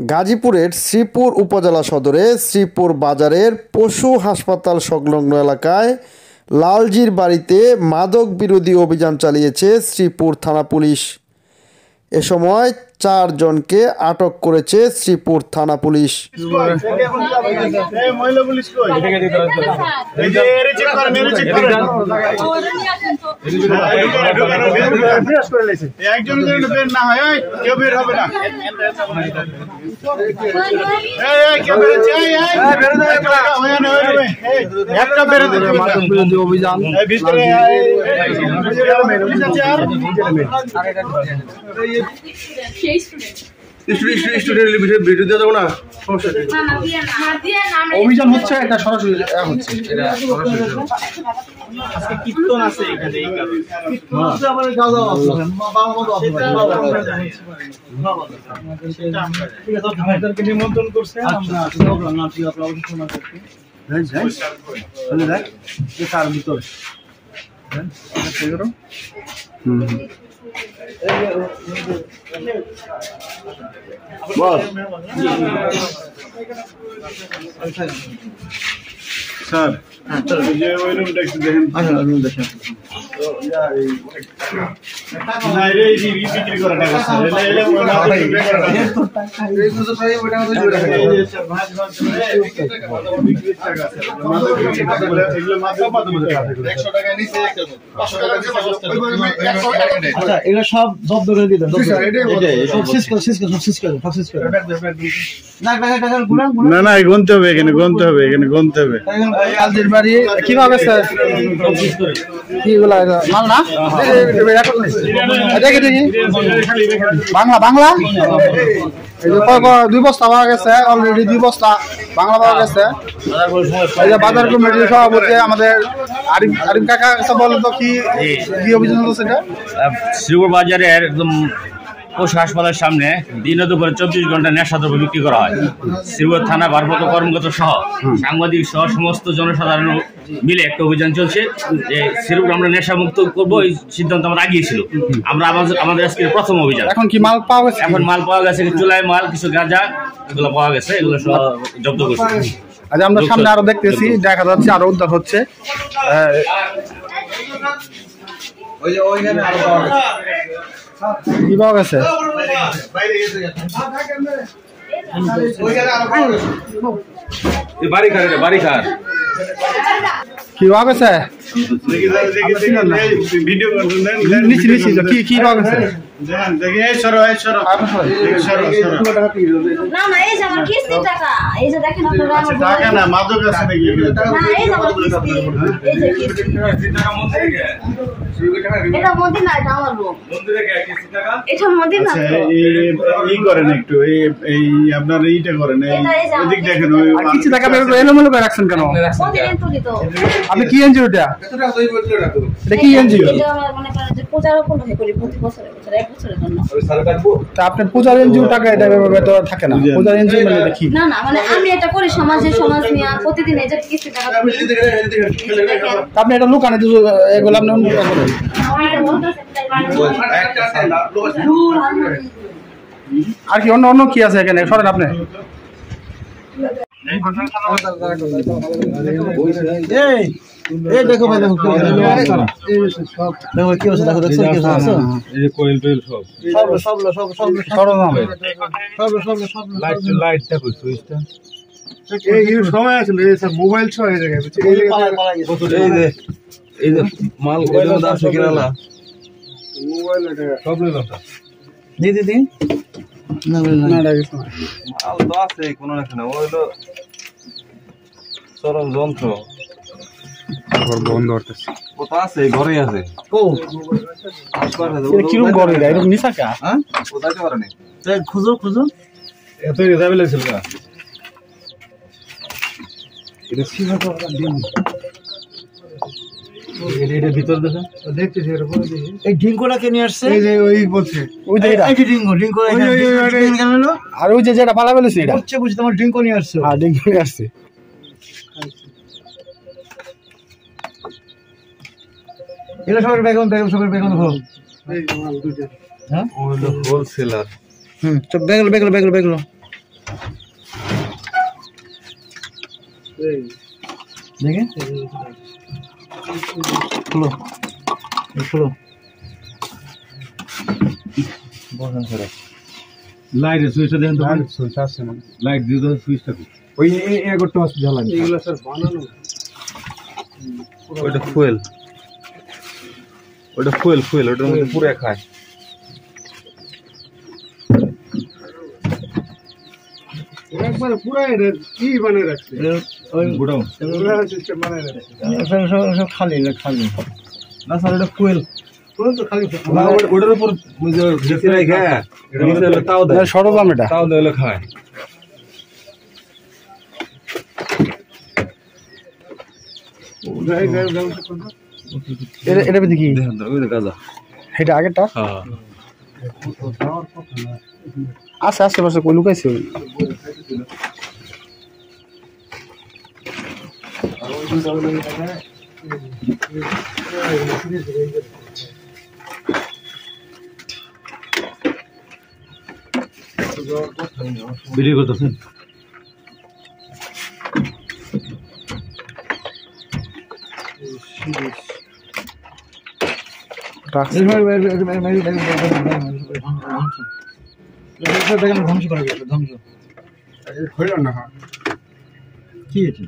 গাজীপুরের শ্রীপুর উপজেলা সদরে শ্রীপুর বাজারের পশু হাসপাতাল সংলগ্ন এলাকায় লালজির বাড়িতে মাদক বিরোধী অভিযান চালিয়েছে শ্রীপুর থানা পুলিশ। এ সময় 4 জনকে আটক করেছে শ্রীপুর থানা পুলিশ। অভিযান হচ্ছে, এটা সরাসরি হচ্ছে, এটা সরাসরি আজকে কীর্তন আছে এখানে, এই কারণে নিমন্ত্রণ করছে। স্যার যে ওই রুমটা একটু দেখেন। রুম দেখেন না, এই বিক্রি করা টাকা স্যার, এলে এগুলো সব জব্দ করে দিতেন। না না, গুনতে হবে, এখানে গুনতে হবে, এখানে গুনতে হবে। কিভাবে স্যার মাল না দেখি দেখি বাংলা বাংলা 2 বস্তা পাওয়া গেছে, অলরেডি 2 বস্তা বাংলা পাওয়া গেছে। এই যে বাজার কমিটির সভাপতি আমাদের আরিফ কাকা, বলেন তো কি অভিযান হচ্ছে? এটা শ্রীপুর বাজারের একদম পশু হাসপাতালের সামনে দিনে দুপুরে 24 ঘন্টা নেশাদ্রব্য বিক্রি করা হয়। শ্রীপুর থানা ভারপ্রাপ্ত কর্মকর্তা সহ সাংবাদিক সহ সমস্ত জনসাধারণ মিলে একটা অভিযান চলছে যে শ্রীপুর আমরা নেশা মুক্ত করবো, এই সিদ্ধান্ত আমরা আগিয়েছিল। আমরা আমাদের আজকে প্রথম অভিযান। এখন কি মাল পাওয়া গেছে? এখন মাল পাওয়া গেছে, চুলাই মাল, কিছু গাঁজা, এগুলো পাওয়া গেছে, এগুলো সব জব্দ করছে। আচ্ছা, আমরা সামনে আরো দেখতেছি, দেখা যাচ্ছে আরো উদ্ধার হচ্ছে। কি পাওয়া গেছে? কি পাওয়া গেছে? কি পাওয়া গেছে? আপনার এইটা করেন, দেখেন কিছু টাকা এলোমেলো করে রাখছেন কেন? আপনি কি এনজিও? এটা কি এনজিও? আপনার পূজার এনজিও টাকা এটা তো থাকে না। পূজার এনজিও মানে কি? না না, মানে আমি এটা করি সমাজ নিয়ে প্রতিদিন এই যে কিছু টাকা আপনি এটা লুকানে এগুলো আপনি করেন। আর কি অন্য কি আছে এখানে? সরেন আপনি। দেখো ভাই, দেখো কি আছে, দেখো দেখছো কি আছে? এই যে কোয়েল টোয়েল সব লাইটটা কই সুইচটা এই সময় আছে মোবাইল সহ এই জায়গায় এই যে মাল এর মধ্যে আছে কিনালা মোবাইল এটা সব লইলাম দিদি না কিছু না, মাল তো আছে কোনো না কেন, ওইলো চরম যন্ত্র বন্ধ করতেছে। কত আছে? ঘরে আছে। কিরকম ঘরে এরকম নিশা কা? হ্যাঁ, কোথায় পারে না, খুঁজো এত রেজাবিল ছিল না। এটা সিভা তো দিন এটা ভিতর দেখেন, দেখতেছি এর উপরে দেখি। এই ডিঙ্কোটা কে নিয়ে আসছে? এই যে ওই বলছে, ওই যে এটা, এই যে ডিঙ্কো কেন হলো? আর ওই যে যেটা পালা ফেলেছে এটা বুঝছে তোমার ডিঙ্কো নিয়ে আসছে। হ্যাঁ, ডিঙ্কো নিয়ে আসছে। এগুলো সবের বেগুন হল। এই মাল দুইটা, হ্যাঁ, ওই হলো হোলসেলার। তো বেগুলো দেখে খুলো খুলো বসান করে লাইটের সুইচটা দেখেন তো সুইচ আছে মানে লাইট দিয়ে দাও সুইচটা ওই এ করতে আছে জ্বালানি এগুলো স্যার বানানো ওটা ফুয়েল ওটার মধ্যে পুরো খায় একবার পুরো কি বানিয়ে রাখছে ওই গোডাউন সিস্টেম বানিয়ে রাখছে সব খালি না স্যার এটা ফুয়েল তো খালি ওটার উপর ভিতরে রেখে এটা তাও দেয় সরবাম এটা তাও দেয় খায় এটা কি দেখেন তো ওই গাজা এটা আগেরটা হ্যাঁ আছে আশেপাশে কই লুকাইছে ভিডিও করতেছেন ধ্বংস করা গেছে ধ্বংস হইল না কি আছে